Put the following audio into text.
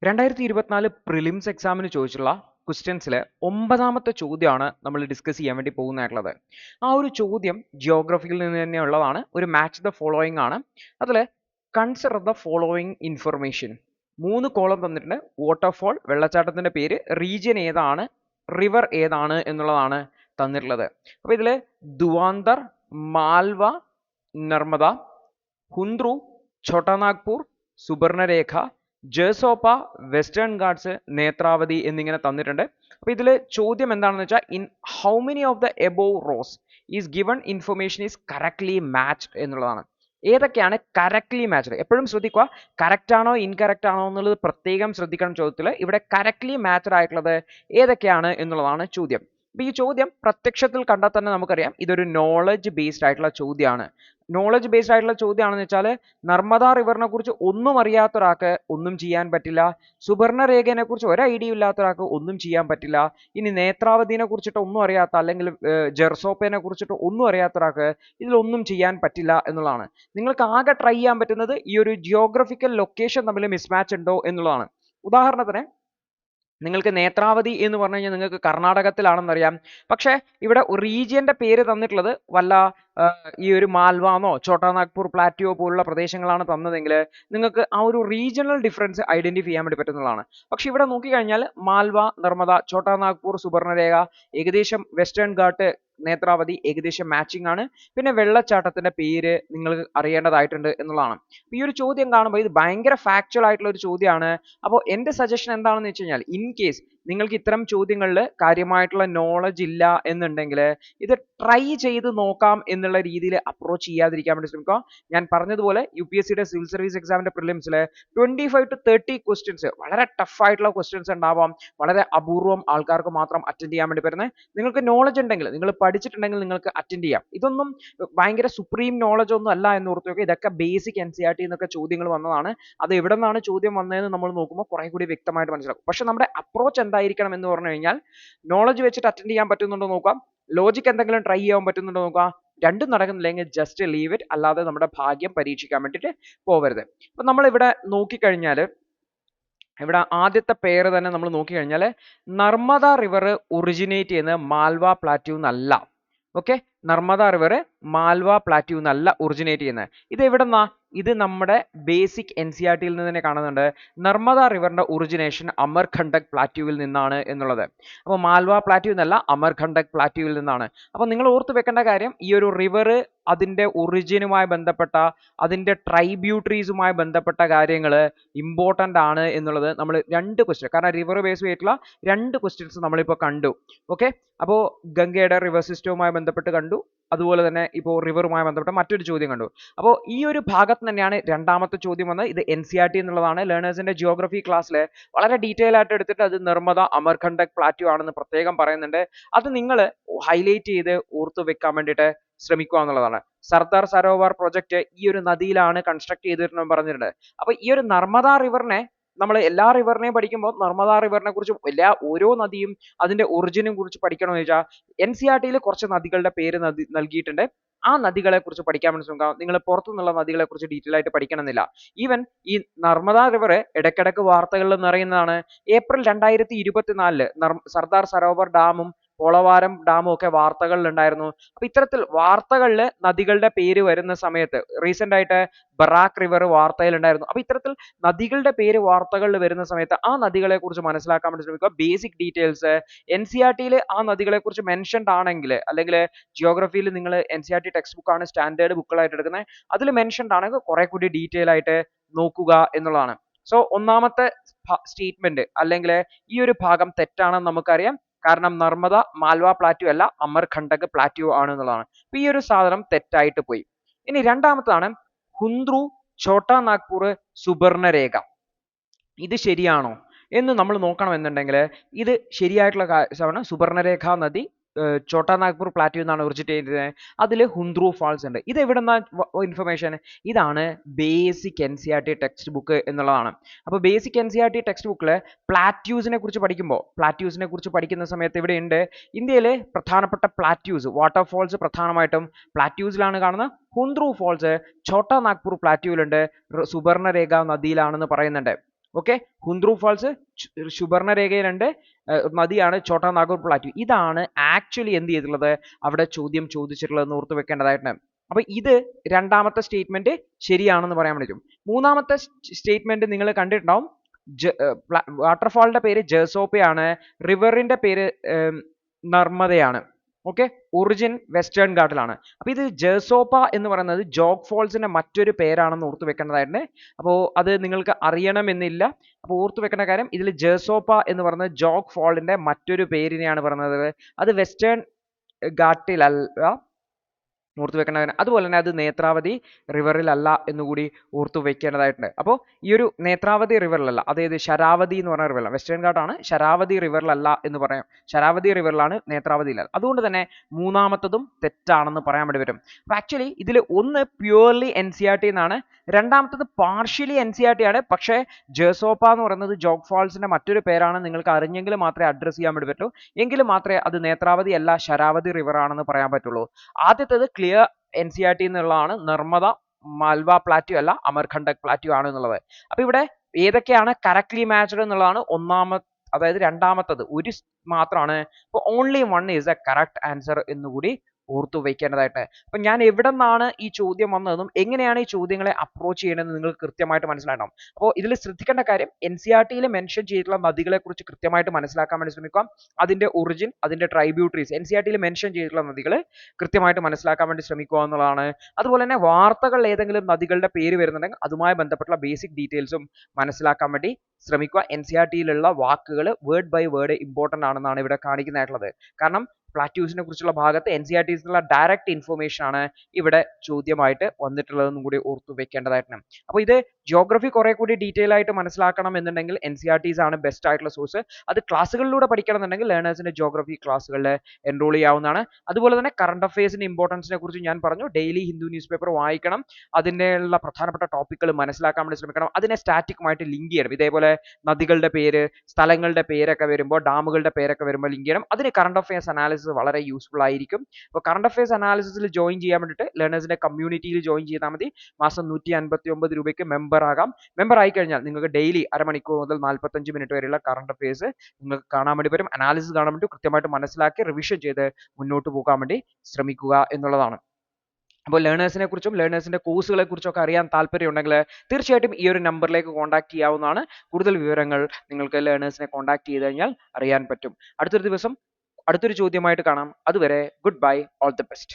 2024 prelims എക്സാമിന് ചോദിച്ചിട്ടുള്ള ക്വസ്റ്റ്യൻസിൽ 9ാമത്തെ ചോദ്യമാണ് നമ്മൾ ഡിസ്കസ് ചെയ്യാൻ വേണ്ടി പോകുന്നതായിട്ടുള്ളത്. ആ ഒരു ചോദ്യം ജിയോഗ്രഫിയിൽ നിന്ന് തന്നെയുള്ളതാണ്. ഒരു മാച്ച് ദ ഫോളോയിങ് ആണ്. അതിൽ consider the following information. 3 column തന്നിട്ടുണ്ട്. വാട്ടർഫോൾ, വെള്ളച്ചാട്ടത്തിന്റെ പേര്, റീജിയൻ ഏതാണ്, റിവർ ഏതാണ് എന്നുള്ളതാണ് തന്നിട്ടുള്ളത്. അപ്പോൾ ഇതിൽ ദുവാന്തർ, മാൽവ, നർമ്മദ, ഹുന്ദ്രു, ഛോട്ടാനാഗ്പൂർ, സുബർണരേഖ, ജേസോപ്പ, വെസ്റ്റേൺ ഗാട്സ്, നേത്രാവതി എന്നിങ്ങനെ തന്നിട്ടുണ്ട്. അപ്പോൾ ഇതിൽ ചോദ്യം എന്താണെന്ന് വെച്ചാൽ in how many of the above rose is given information is correctly matched എന്നുള്ളതാണ്. ഏതൊക്കെയാണ് കറക്റ്റ്ലി മാച്ച്ഡ്? എപ്പോഴും ശ്രദ്ധിക്കുക, കറക്റ്റ് ആണോ ഇൻകറക്റ്റ് ആണോ എന്നുള്ളത് പ്രത്യേകം ശ്രദ്ധിക്കണം ചോദ്യത്തിൽ. ഇവിടെ കറക്റ്റ്ലി മാച്ച്ഡ് ആയിട്ടുള്ളത് ഏതൊക്കെയാണ് എന്നുള്ളതാണ് ചോദ്യം. അപ്പോൾ ഈ ചോദ്യം പ്രത്യക്ഷത്തിൽ കണ്ടാൽ തന്നെ നമുക്കറിയാം ഇതൊരു നോളജ് ബേസ്ഡ് ആയിട്ടുള്ള ചോദ്യമാണ്. നോളജ് ബേസ്ഡ് ആയിട്ടുള്ള ചോദ്യമാണെന്ന് വെച്ചാൽ നർമ്മദ റിവറിനെ കുറിച്ച് ഒന്നും അറിയാത്ത ഒരാൾക്ക് ഒന്നും ചെയ്യാൻ പറ്റില്ല. സുബർണരേഖയെ കുറിച്ച് ഒരു ഐഡിയ ഇല്ലാത്ത ഒരാൾക്ക് ഒന്നും ചെയ്യാൻ പറ്റില്ല. ഇനി നേത്രാവതിനെ കുറിച്ചിട്ട് ഒന്നും അറിയാത്ത, അല്ലെങ്കിൽ ജെർസോപ്പയെ കുറിച്ചിട്ട് ഒന്നും അറിയാത്ത ഒരാൾക്ക് ഇതിലൊന്നും ചെയ്യാൻ പറ്റില്ല എന്നുള്ളതാണ്. നിങ്ങൾക്ക് ആകെ ട്രൈ ചെയ്യാൻ പറ്റുന്നത് ഈ ഒരു ജിയോഗ്രഫിക്കൽ ലൊക്കേഷൻ തമ്മിൽ മിസ്മാച്ച് ഉണ്ടോ എന്നുള്ളതാണ്. ഉദാഹരണത്തിന് നിങ്ങൾക്ക് നേത്രാവതി എന്ന് പറഞ്ഞു കഴിഞ്ഞാൽ നിങ്ങൾക്ക് കർണാടകത്തിലാണെന്നറിയാം. പക്ഷേ ഇവിടെ റീജിയന്റെ പേര് തന്നിട്ടുള്ളത് വല്ല ഈ ഒരു മാൽവാന്നോ ഛോട്ടാനാഗ്പൂർ പ്ലാറ്റിയോ പോലുള്ള പ്രദേശങ്ങളാണ് തന്നതെങ്കിൽ നിങ്ങൾക്ക് ആ ഒരു റീജിയണൽ ഡിഫറൻസ് ഐഡന്റിഫൈ ചെയ്യാൻ വേണ്ടി പറ്റുന്നതാണ്. പക്ഷെ ഇവിടെ നോക്കിക്കഴിഞ്ഞാൽ മാൽവ, നർമ്മദ, ഛോട്ടാനാഗ്പൂർ, സുബർണരേഖ, ഏകദേശം വെസ്റ്റേൺ ഘാട്ട്, നേത്രാവതി ഏകദേശം മാച്ചിങ് ആണ്. പിന്നെ വെള്ളച്ചാട്ടത്തിന്റെ പേര് നിങ്ങൾ അറിയേണ്ടതായിട്ടുണ്ട് എന്നുള്ളതാണ്. ഈ ഒരു ചോദ്യം കാണുമ്പോൾ ഇത് ഭയങ്കര ഫാക്ച്വൽ ആയിട്ടുള്ള ഒരു ചോദ്യമാണ്. അപ്പോൾ എൻ്റെ സജഷൻ എന്താണെന്ന് വെച്ച് കഴിഞ്ഞാൽ, ഇൻ കേസ് നിങ്ങൾക്ക് ഇത്തരം ചോദ്യങ്ങളിൽ കാര്യമായിട്ടുള്ള നോളജ് ഇല്ല എന്നുണ്ടെങ്കിൽ ഇത് ട്രൈ ചെയ്ത് നോക്കാം എന്നുള്ള രീതിയിൽ അപ്രോച്ച് ചെയ്യാതിരിക്കാൻ വേണ്ടി ശ്രമിക്കുക. ഞാൻ പറഞ്ഞതുപോലെ UPSCയുടെ സിവിൽ സർവീസ് എക്സാമിന്റെ പ്രിലിംസിൽ 25 to 30 ക്വസ്റ്റ്യൻസ് വളരെ ടഫ് ആയിട്ടുള്ള ക്വസ്റ്റ്യൻസ് ഉണ്ടാവാം. വളരെ അപൂർവം ആൾക്കാർക്ക് മാത്രം അറ്റൻഡ് ചെയ്യാൻ വേണ്ടി പറ്റുന്നത്. നിങ്ങൾക്ക് നോളജ് ഉണ്ടെങ്കിൽ, നിങ്ങൾ പഠിച്ചിട്ടുണ്ടെങ്കിൽ നിങ്ങൾക്ക് അറ്റൻഡ് ചെയ്യാം. ഇതൊന്നും ഭയങ്കര സുപ്രീം നോളജ് ഒന്നും അല്ല എന്ന് ഓർത്ത് നോക്കുക. ഇതൊക്കെ ബേസിക് NCERT എന്നൊക്കെ ചോദ്യങ്ങൾ വന്നതാണ്. അത് എവിടെ നിന്നാണ് ചോദ്യം വന്നതെന്ന് നമ്മൾ നോക്കുമ്പോൾ കുറെ കൂടി വ്യക്തമായിട്ട് മനസ്സിലാക്കും. പക്ഷെ നമ്മുടെ അപ്രോച്ച് എന്തായിരിക്കണം എന്ന് പറഞ്ഞു കഴിഞ്ഞാൽ, നോളജ് വെച്ചിട്ട് അറ്റൻഡ് ചെയ്യാൻ പറ്റുന്നുണ്ടോ നോക്കാം, ലോജിക് എന്തെങ്കിലും ട്രൈ ചെയ്യാൻ പറ്റുന്നുണ്ടോ നോക്കാം. രണ്ടും നടക്കുന്നില്ലെങ്കിൽ ജസ്റ്റ് ലീവ് ഇറ്റ്. അല്ലാതെ നമ്മുടെ ഭാഗ്യം പരീക്ഷിക്കാൻ വേണ്ടിയിട്ട് പോവരുത്. അപ്പൊ നമ്മൾ ഇവിടെ നോക്കിക്കഴിഞ്ഞാൽ, ഇവിടെ ആദ്യത്തെ പേര് തന്നെ നമ്മൾ നോക്കിക്കഴിഞ്ഞാൽ നർമ്മദ റിവർ ഒറിജിനേറ്റ് ചെയ്യുന്നത് മാൽവ പ്ലാറ്റ്യൂ എന്നല്ല. Okay, Narmada river Malwa plateau എന്നല്ല ഒറിജിനേറ്റ് ചെയ്യുന്നത്. ഇത് എവിടെന്നാ? ഇത് നമ്മുടെ ബേസിക് NCERTയിൽ നിന്ന് തന്നെ കാണുന്നുണ്ട്. നർമ്മദ റിവറിന്റെ ഒറിജിനേഷൻ അമർകണ്ടക് പ്ലാറ്റ്യൂവിൽ നിന്നാണ് എന്നുള്ളത്. അപ്പോൾ മാൽവ പ്ലാറ്റ്യൂ എന്നല്ല, അമർകണ്ടക് പ്ലാറ്റ്യൂവിൽ നിന്നാണ്. അപ്പോൾ നിങ്ങൾ ഓർത്ത് വെക്കേണ്ട കാര്യം, ഈ ഒരു റിവർ അതിന്റെ ഒറിജിനുമായി ബന്ധപ്പെട്ട, അതിന്റെ ട്രൈബ്യൂട്ടറീസുമായി ബന്ധപ്പെട്ട കാര്യങ്ങൾ ഇമ്പോർട്ടൻ്റ് ആണ് എന്നുള്ളത് നമ്മൾ 2 ക്വസ്റ്റ്യൻ, കാരണം റിവർ ബേസ് ചെയ്തിട്ടുള്ള 2 ക്വസ്റ്റ്യൻസ് നമ്മളിപ്പോൾ കണ്ടു. ഓക്കെ, അപ്പോൾ ഗംഗയുടെ റിവർ സിസ്റ്റവുമായി ബന്ധപ്പെട്ട് കണ്ടു. അതുപോലെ തന്നെ ഇപ്പോൾ റിവറുമായി ബന്ധപ്പെട്ട മറ്റൊരു ചോദ്യം കണ്ടു. അപ്പോൾ ഈ ഒരു ഭാഗത്ത് തന്നെയാണ് രണ്ടാമത്തെ ചോദ്യം വന്നത്. ഇത് NCERT എന്നുള്ളതാണ്. ലേണേഴ്സിന്റെ ജിയോഗ്രഫി ക്ലാസ്സിൽ വളരെ ഡീറ്റെയിൽ ആയിട്ട് എടുത്തിട്ട് അത് നർമ്മദ അമർകണ്ടക് പ്ലാറ്റ്യൂ ആണെന്ന് പ്രത്യേകം പറയുന്നുണ്ട്. അത് നിങ്ങൾ ഹൈലൈറ്റ് ചെയ്ത് ഓർത്തു വെക്കാൻ വേണ്ടിയിട്ട് ശ്രമിക്കുക എന്നുള്ളതാണ്. സർദാർ സരോവർ പ്രൊജക്ട് ഈ ഒരു നദിയിലാണ് കൺസ്ട്രക്ട് ചെയ്തിട്ടുണ്ടെന്ന് പറഞ്ഞിട്ടുണ്ട്. അപ്പൊ ഈ ഒരു നർമ്മദ റിവറിനെ നമ്മൾ എല്ലാ റിവറിനെയും പഠിക്കുമ്പോൾ നർമ്മദ റിവറിനെ കുറിച്ചും ഓരോ നദിയും അതിന്റെ ഒറിജിനും കുറിച്ച് പഠിക്കണമെന്ന് വെച്ചാൽ NCERTയിൽ കുറച്ച് നദികളുടെ പേര് നൽകിയിട്ടുണ്ട്. ആ നദികളെ കുറിച്ച് പഠിക്കാൻ വേണ്ടി ശ്രമിക്കാം. നിങ്ങൾ പുറത്തുനിന്നുള്ള നദികളെ കുറിച്ച് ഡീറ്റെയിൽ ആയിട്ട് പഠിക്കണമെന്നില്ല. ഈവൻ ഈ നർമ്മദ റിവർ ഇടയ്ക്കിടയ്ക്ക് വാർത്തകളിൽ നിറയുന്നതാണ്. ഏപ്രിൽ 2024 സർദാർ സരോവർ ഡാമും പോളവാരം ഡാമും ഒക്കെ വാർത്തകളിൽ ഉണ്ടായിരുന്നു. അപ്പൊ ഇത്തരത്തിൽ വാർത്തകളിൽ നദികളുടെ പേര് വരുന്ന സമയത്ത് റീസെന്റ് ആയിട്ട് ബറാക്ക് റിവർ വാർത്തയിൽ ഉണ്ടായിരുന്നു. അപ്പൊ ഇത്തരത്തിൽ നദികളുടെ പേര് വാർത്തകളിൽ വരുന്ന സമയത്ത് ആ നദികളെ കുറിച്ച് മനസ്സിലാക്കാൻ വേണ്ടി ശ്രമിക്കുക. ബേസിക് ഡീറ്റെയിൽസ് NCERTയിൽ ആ നദികളെ കുറിച്ച് മെൻഷൻഡ് ആണെങ്കിൽ, അല്ലെങ്കിൽ ജിയോഗ്രഫിയിൽ നിങ്ങൾ NCERT ടെക്സ്റ്റ് ബുക്ക് ആണ് സ്റ്റാൻഡേർഡ് ബുക്കുകളായിട്ട് എടുക്കുന്നത്, അതിൽ മെൻഷൻഡ് ആണെങ്കിൽ കുറെ കൂടി ഡീറ്റെയിൽ ആയിട്ട് നോക്കുക എന്നുള്ളതാണ്. സോ ഒന്നാമത്തെ സ്റ്റേറ്റ്മെന്റ് അല്ലെങ്കിൽ ഈ ഒരു ഭാഗം തെറ്റാണെന്ന് നമുക്കറിയാം. കാരണം നർമ്മദ മാൽവ പ്ലാറ്റ്യൂ അല്ല, അമർകണ്ടക് പ്ലാറ്റ്യൂ ആണ് എന്നുള്ളതാണ്. അപ്പൊ ഈ ഒരു സാധനം തെറ്റായിട്ട് പോയി. ഇനി രണ്ടാമത്താണ് ഹുന്ദ്രു, ഛോട്ടാ നാഗ്പൂർ, സുബർണരേഖ. ഇത് ശരിയാണോ എന്ന് നമ്മൾ നോക്കണമെന്നുണ്ടെങ്കിൽ ഇത് ശരിയായിട്ടുള്ള കാര്യമാണ്. സുബർണരേഖ നദി ഛോട്ടാ നാഗ്പൂർ പ്ലാറ്റ്യൂ എന്നാണ് ഒറിജിനേറ്റ് ചെയ്തത്. അതിൽ ഹുന്ദ്രു ഫാൾസ് ഉണ്ട്. ഇത് എവിടെന്നാ ഇൻഫർമേഷൻ? ഇതാണ് ബേസിക് NCERT ടെക്സ്റ്റ് ബുക്ക് എന്നുള്ളതാണ്. അപ്പോൾ ബേസിക് NCERT ടെക്സ്റ്റ് ബുക്കിൽ പ്ലാറ്റ്യൂസിനെ കുറിച്ച് പഠിക്കുന്ന സമയത്ത് ഇവിടെ ഉണ്ട് ഇന്ത്യയിലെ പ്രധാനപ്പെട്ട പ്ലാറ്റ്യൂസ്, വാട്ടർഫോൾസ് പ്രധാനമായിട്ടും പ്ലാറ്റ്യൂസിലാണ് കാണുന്നത്. ഹുന്ദ്രു ഫാൾസ് ഛോട്ടാ നാഗ്പൂർ പ്ലാറ്റ്യൂവിലുണ്ട്, സുബർണരേഖ നദിയിലാണെന്ന് പറയുന്നുണ്ട്. ഓക്കെ, ഹുന്ദ്രു ഫാൾസ് സുബർണരേഖയിലുണ്ട്, നദിയാണ് ഛോട്ടാ നാഗ്പൂർ പ്ലാറ്റു. ഇതാണ് ആക്ച്വലി എന്ത് ചെയ്തിട്ടുള്ളത്, അവിടെ ചോദ്യം ചോദിച്ചിട്ടുള്ളത് ഓർത്ത് വെക്കേണ്ടതായിട്ടുണ്ട്. അപ്പൊ ഇത് രണ്ടാമത്തെ സ്റ്റേറ്റ്മെന്റ് ശരിയാണെന്ന് പറയാൻ പറ്റും. മൂന്നാമത്തെ സ്റ്റേറ്റ്മെന്റ് നിങ്ങൾ കണ്ടിട്ടുണ്ടാവും, വാട്ടർഫാളിന്റെ പേര് ജെസോപ്പയാണ്, റിവറിന്റെ പേര് നർമ്മദയാണ്. ഓക്കെ, ഒറിജിൻ വെസ്റ്റേൺ ഘാട്ടിലാണ്. അപ്പൊ ഇത് ജെസോപ്പ എന്ന് പറയുന്നത് ജോഗ് ഫോൾസിന്റെ മറ്റൊരു പേരാണെന്ന് ഓർത്ത് വെക്കേണ്ടതായിട്ടുണ്ട്. അപ്പോൾ അത് നിങ്ങൾക്ക് അറിയണമെന്നില്ല. അപ്പോൾ ഓർത്ത് വെക്കേണ്ട കാര്യം, ഇതിൽ ജെസോപ്പ എന്ന് പറയുന്നത് ജോഗ് ഫോളിന്റെ മറ്റൊരു പേരിനെയാണ് പറയുന്നത്. അത് വെസ്റ്റേൺ ഘാട്ടിലല്ല, ഓർത്ത് വെക്കേണ്ട കാര്യം. അതുപോലെ തന്നെ അത് നേത്രാവതി റിവറിലല്ല എന്നുകൂടി ഓർത്ത് വെക്കേണ്ടതായിട്ടുണ്ട്. അപ്പോൾ ഈ ഒരു നേത്രാവതി റിവറിലല്ല, അതായത് ശരാവതി എന്ന് പറഞ്ഞ റിവറിലാണ്, വെസ്റ്റേൺ ഘാട്ടാണ്, ശരാവതി റിവറിലല്ല എന്ന് പറയാം. ശരാവതി റിവറിലാണ്, നേത്രാവതിയില്ല. അതുകൊണ്ട് തന്നെ മൂന്നാമത്തതും തെറ്റാണെന്ന് പറയാൻ വേണ്ടി വരും. അപ്പോൾ ആക്ച്വലി ഇതിൽ ഒന്ന് പ്യുവർലി NCERT എന്നാണ്, രണ്ടാമത്തത് പാർഷ്യലി NCERT ആണ്. പക്ഷേ ജെസോപ്പ എന്ന് പറയുന്നത് ജോഗ് ഫാൾസിന്റെ മറ്റൊരു പേരാണ്, നിങ്ങൾക്ക് അറിഞ്ഞെങ്കിൽ മാത്രമേ അഡ്രസ് ചെയ്യാൻ വേണ്ടി പറ്റൂ, എങ്കിൽ മാത്രമേ അത് നേത്രാവതി അല്ല ശരാവതി റിവർ ആണെന്ന് പറയാൻ പറ്റുള്ളൂ. ആദ്യത്തേത് ക്ലിയർ NCERT എന്നുള്ളതാണ്, നർമ്മദ മാൽവ പ്ലാറ്റ്യൂ അല്ല അമർകണ്ടക് പ്ലാറ്റ്യൂ ആണ് എന്നുള്ളത്. അപ്പൊ ഇവിടെ ഏതൊക്കെയാണ് കറക്റ്റ്ലി മാച്ച്ഡ് എന്നുള്ളതാണ് അതായത് രണ്ടാമത്തത് ഒരു മാത്രമാണ്. അപ്പോൾ only one is A correct answer എന്നുകൂടി ഓർത്തു വയ്ക്കേണ്ടതായിട്ട്. അപ്പം ഞാൻ എവിടെ നിന്നാണ് ഈ ചോദ്യം വന്നതെന്നും എങ്ങനെയാണ് ഈ ചോദ്യങ്ങളെ അപ്രോച്ച് ചെയ്യേണ്ടതെന്ന് നിങ്ങൾക്ക് കൃത്യമായിട്ട് മനസ്സിലാക്കണം. അപ്പോൾ ഇതിൽ ശ്രദ്ധിക്കേണ്ട കാര്യം, NCERT മെൻഷൻ ചെയ്തിട്ടുള്ള നദികളെ കുറിച്ച് കൃത്യമായിട്ട് മനസ്സിലാക്കാൻ വേണ്ടി ശ്രമിക്കുക. അതിന്റെ ഒറിജിൻ, അതിന്റെ ട്രൈബ്യൂട്ടറീസ്, NCERT മെൻഷൻ ചെയ്തിട്ടുള്ള നദികൾ കൃത്യമായിട്ട് മനസ്സിലാക്കാൻ വേണ്ടി ശ്രമിക്കുക എന്നുള്ളതാണ്. അതുപോലെ തന്നെ വാർത്തകളിൽ ഏതെങ്കിലും നദികളുടെ പേര് വരുന്നുണ്ടെങ്കിൽ അതുമായി ബന്ധപ്പെട്ടുള്ള ബേസിക് ഡീറ്റെയിൽസും മനസ്സിലാക്കാൻ വേണ്ടി ശ്രമിക്കുക. NCERT വാക്കുകൾ വേർഡ് ബൈ വേർഡ് ഇമ്പോർട്ടൻ്റ് ആണെന്നാണ് ഇവിടെ കാണിക്കുന്നതായിട്ടുള്ളത്. കാരണം പ്ലാറ്റ്യൂസിനെ കുറിച്ചുള്ള ഭാഗത്ത് NCERT ഡയറക്റ്റ് ഇൻഫർമേഷൻ ആണ് ഇവിടെ ചോദ്യമായിട്ട് വന്നിട്ടുള്ളതെന്നും കൂടി ഓർത്തു വെക്കേണ്ടതായിട്ടുണ്ട്. അപ്പോൾ ഇത് ജിയോഗ്രഫി കുറെ കൂടി ഡീറ്റെയിൽ ആയിട്ട് മനസ്സിലാക്കണം എന്നുണ്ടെങ്കിൽ NCERT ആണ് ബെസ്റ്റ് ആയിട്ടുള്ള സോഴ്സ്. അത് ക്ലാസ്സുകളിലൂടെ പഠിക്കണം എന്നുണ്ടെങ്കിൽ ലേണേഴ്സിന്റെ ജിയോഗ്രഫി ക്ലാസ്സുകളിൽ എൻറോൾ ചെയ്യാവുന്നതാണ്. അതുപോലെ തന്നെ കറണ്ട് അഫയേഴ്സിന്റെ ഇമ്പോർട്ടൻസിനെ കുറിച്ച് ഞാൻ പറഞ്ഞു. ഡെയിലി ഹിന്ദു ന്യൂസ് പേപ്പർ വായിക്കണം, അതിനുള്ള പ്രധാനപ്പെട്ട ടോപ്പിക്കുകൾ മനസ്സിലാക്കാൻ വേണ്ടി ശ്രമിക്കണം, അതിനെ സ്റ്റാറ്റിക്കുമായിട്ട് ലിങ്ക് ചെയ്യണം. ഇതേപോലെ നദികളുടെ പേര്, സ്ഥലങ്ങളുടെ പേരൊക്കെ വരുമ്പോൾ, ഡാമുകളുടെ പേരൊക്കെ വരുമ്പോൾ ലിങ്ക് ചെയ്യണം. അതിന് കറണ്ട് അഫയേഴ്സ് അനാലിസിസ് വളരെ യൂസ്ഫുൾ ആയിരിക്കും. അപ്പോൾ കറണ്ട് അഫയേഴ്സ് അനാലിസിസിൽ ജോയിൻ ചെയ്യാൻ വേണ്ടിയിട്ട് ലേണേഴ്സിന്റെ കമ്മ്യൂണിറ്റിയിൽ ജോയിൻ ചെയ്താൽ മതി. മാസം 159 രൂപയ്ക്ക് മെമ്പർ ആകാം. മെമ്പർ ആയി കഴിഞ്ഞാൽ നിങ്ങൾക്ക് ഡെയിലി അരമണിക്കൂർ മുതൽ 45 മിനിറ്റ് വരെയുള്ള കറണ്ട് അഫയേഴ്സ് നിങ്ങൾക്ക് കാണാൻ വേണ്ടി വരും. അനാലിസിസ് കാണാൻ വേണ്ടി കൃത്യമായിട്ട് മനസ്സിലാക്കി റിവിഷൻ ചെയ്ത് മുന്നോട്ട് പോകാൻ വേണ്ടി ശ്രമിക്കുക എന്നുള്ളതാണ്. അപ്പോൾ ലേണേഴ്സിനെ കുറിച്ചും ലേണേഴ്സിന്റെ കോഴ്സുകളെ കുറിച്ചും ഒക്കെ അറിയാൻ താല്പര്യമുണ്ടെങ്കിൽ തീർച്ചയായിട്ടും ഈ ഒരു നമ്പറിലേക്ക് കോൺടാക്ട് ചെയ്യാവുന്നതാണ്. കൂടുതൽ വിവരങ്ങൾ നിങ്ങൾക്ക് ലേണേഴ്സിനെ കോൺടാക്ട് ചെയ്ത് കഴിഞ്ഞാൽ അറിയാൻ പറ്റും. അടുത്തൊരു ദിവസം അടുത്തൊരു ചോദ്യമായിട്ട് കാണാം. അതുവരെ good bye, all the best.